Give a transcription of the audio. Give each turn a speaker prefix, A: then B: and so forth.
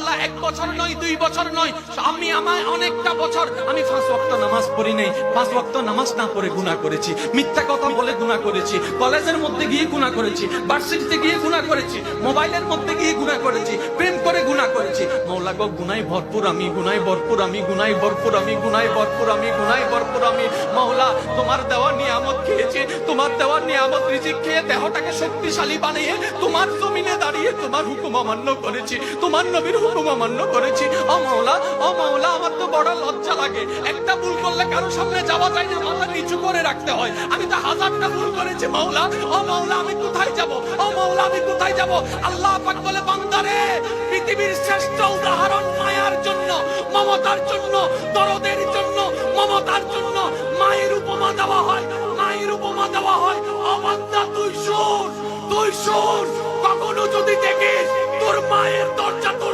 A: আল্লাহ 1 বছর নয় 2 বছর নয়, আমি আমার অনেকটা বছর আমি 5 ওয়াক্ত নামাজ পড়ি নাই, 5 ওয়াক্ত নামাজ না পড়ে গুনাহ করেছি, মিথ্যা কথা বলে গুনাহ করেছি, কলেজের মধ্যে গিয়ে গুনাহ করেছি, ভার্সিটিতে গিয়ে গুনাহ করেছি, মোবাইলের মধ্যে গিয়ে গুনাহ করেছি, প্রেম করে গুনাহ করেছি। মাওলা গো গুনাহে ভরপুর আমি, গুনাহে ভরপুর আমি, গুনাহে ভরপুর আমি, গুনাহে ভরপুর আমি, গুনাহে ভরপুর আমি। মাওলা তোমার দেওয়া নিয়ামত খেয়েছি, তোমার দেওয়া নিয়ামত রিজিক খেয়ে দেহটাকে শক্তিশালী বানিয়ে তোমার জমিনে দাঁড়িয়ে তোমার হুকুম অমান্য করেছি, তোমার নবীর হুকুম অমান্য করেছি। ও মাওলা, ও মাওলা, আমার তো বড় লজ্জা লাগে, একটা ভুল করলে কারো সামনে যাওয়া যায় না, মাথা নিচু করে রাখতে হয়। আমি তো 1000টা ভুল করেছি মাওলা। ও মাওলা আমি কোথায় যাব, ও মাওলা আমি কোথায় যাব? আল্লাহ পাক বলে, বান্দারে পৃথিবীর শ্রেষ্ঠ উদাহরণ মায়ার জন্য, মমতার জন্য, দরদের জন্য, মমতার জন্য মায়ের উপমা দেওয়া হয়, মায়ের উপমা দেওয়া হয়। ও বান্দা তুই শোন, তুই শোন, কখনো যদি দেখিস তোর মায়ের দরজা